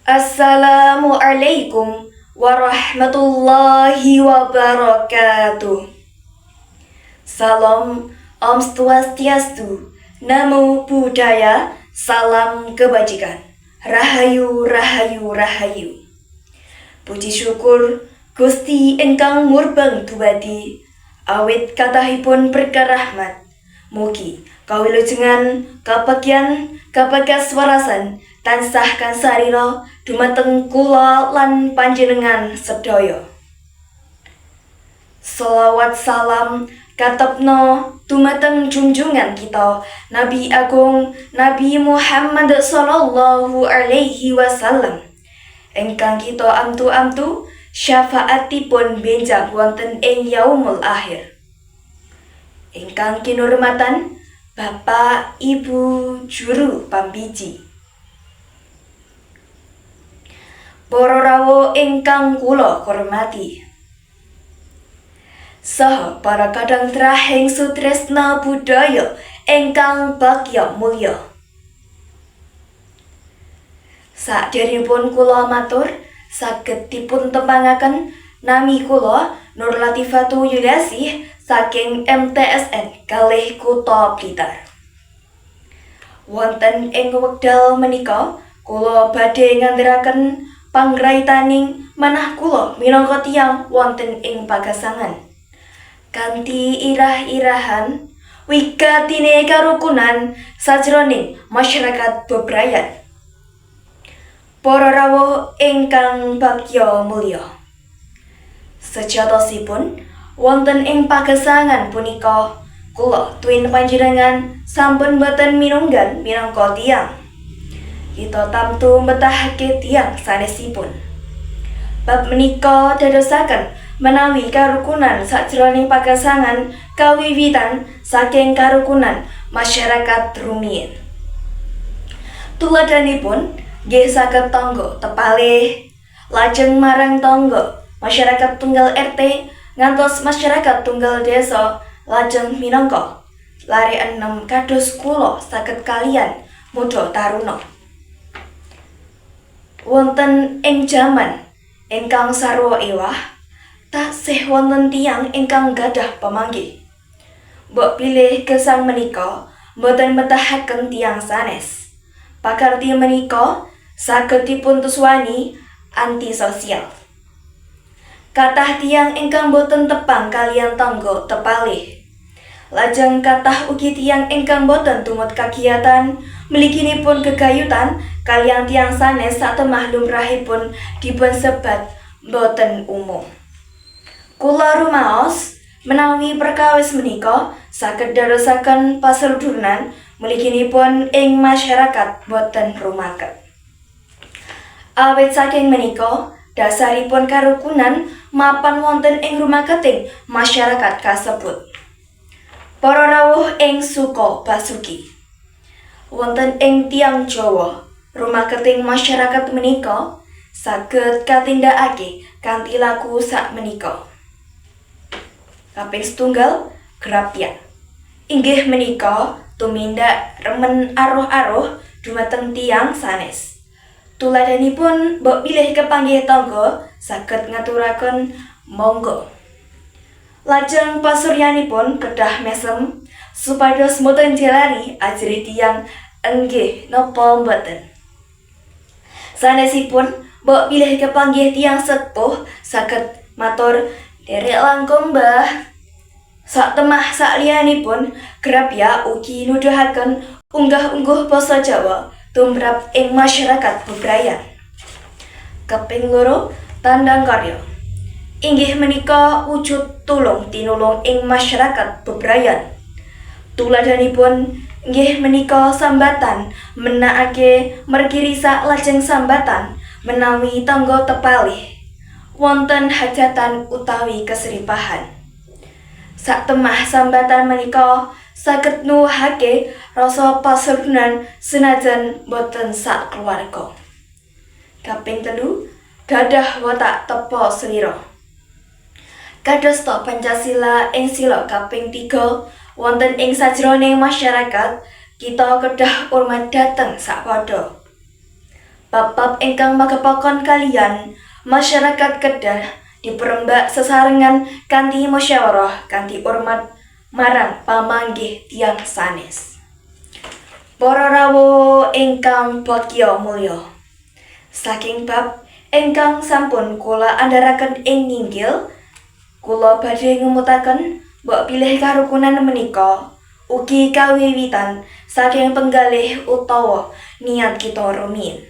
Assalamualaikum warahmatullahi wabarakatuh. Salam Om Swastiastu, Namo Buddhaya, salam kebajikan. Rahayu, rahayu, rahayu. Puji syukur Gusti ingkang murbeng dubadi, awit kathahipun berkah rahmat. Mugi kawilujengan kapagyan kabagas warasan tansah kansarira dumateng kula lan panjenengan sedaya. Shalawat salam katepna dumateng junjungan kita Nabi Agung Nabi Muhammad sallallahu alaihi wasallam ingkang kita amtu-amtu syafaatipun benjang wonten ing yaumul akhir. Ingkang kinurmatan Bapak Ibu Juru Pambiji, para rawuh ingkang kula hormati, saha para kadang trahing sutresna budaya ingkang bagya mulya. Sakderengipun kula matur saged dipun tepangaken nami kula Nur Latifatu Yudasih saking MTSN kalih Kutha Blitar. Wonten ing wekdal menika kula badhe ngandharaken pangraitaning manah kula minangka tiyang wonten ing pagasangan. Kanthi irah-irahan wigatine karukunan sajroning masyarakat bebrayan. Para rawuh ingkang bagya mulya, sejatosipun wonten ing pagasangan punika kula tuwin panjenengan sampun boten minunggan minangka tiyang. Kita tamtu mbetahake tiyang sanesipun. Bab menika dadosaken menawi karukunan sajroning pagasangan kawiwitan saking karukunan masyarakat rumiyin. Tuladhanipun nggih saged tangga tepalih, lajeng marang tangga masyarakat tunggal RT ngantos masyarakat tunggal desa, lajeng minangka lare enem kados kula saged kaliyan muda taruna. Wonten ing jaman ingkang sarwa ewah taksih wonten tiyang ingkang gadah pamanggih. Mbok pilih gesang menika mboten metahaken tiyang sanes. Pakarti menika saged dipuntuswani antisosial. Kathah tiyang ingkang boten tepang kaliyan tangga tepalih. Lajeng kathah ugi tiyang ingkang boten tumut kagiatan mliginipun gegayutan kaliyan tiyang sanes satemah lumrahipun dipun sebat boten umum. Kula rumaos menawi perkawis menika saged dadosaken paseluduran mliginipun ing masyarakat boten rumaket. Awit saking menika dasaripun karukunan mapan wonten ing rumaketing masyarakat kasebut. Para rawuh ing suka basuki, wonten ing tiyang Jawa rumaketing masyarakat menika saged katindakake kanthi laku sak menika. Kaping setunggal grapya inggih menika tumindak remen aruh-aruh dumateng tiyang sanes. Tuladhanipun mbok bilih kepanggih tangga saged ngaturaken monggo. Lajeng pasuryanipun kedah mesem supados mboten jelari ajrih tiyang enggih napa mboten. Sanesipun mbok bilih kepanggih tiyang sepuh saged matur derek langkung Mbah. Satemah sakliyanipun grapya ugi nuduhaken unggah-ungguh basa Jawa tumrap ing masyarakat bebrayan. Kaping loro tandang karya inggih menika wujud tulung tinulung ing masyarakat bebrayan. Tuladhanipun inggih menika sambatan menakake mergi risak lajeng sambatan menawi tangga tepalih wonten hajatan utawi keseripahan. Satemah sambatan menika saged nuwuhake rasa pasurnan senajan boten sak keluarga. Kaping telu gadah watak tepa slira. Kadosta Pancasila ing sila kaping 3 wonten ing sajroning masyarakat kita kedah hormat dhateng sakpada. bab-bab ingkang makepakon kalian masyarakat Kedah diperembak sesarengan kanthi musyawarah kanthi hormat marang pamanggih tiyang sanes. Para rawuh ingkang bagya mulya, saking bab ingkang sampun kula andharaken ing nginggil, kula badhe ngemutaken mbok pilih karukunan menika ugi kawiwitan saking penggalih utawa niat kita rumiyin.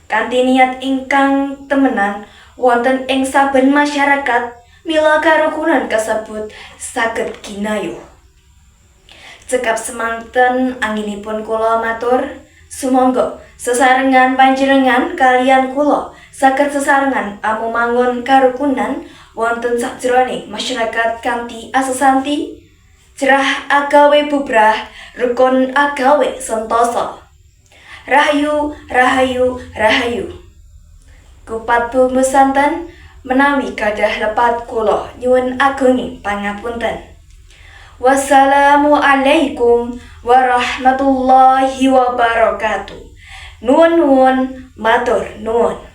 Kanthi niat ingkang temenan wonten ing saben masyarakat mila karukunan kasebut saged ginayuh. Cekap semanten anginipun kula matur, sumangga sesarengan panjenengan kalian kula saged sesarengan amumangun karukunan wonten sakjroning masyarakat kanthi asesanti, cerah agawe bubrah, rukun agawe sentosa. Rahayu, rahayu, rahayu. Kupat bumbu santen menawi gadah lepat kula nyuwun agunging pangapunten. Wassalamualaikum warahmatullahi wabarakatuh. Nuwun nuwun, matur nuwun.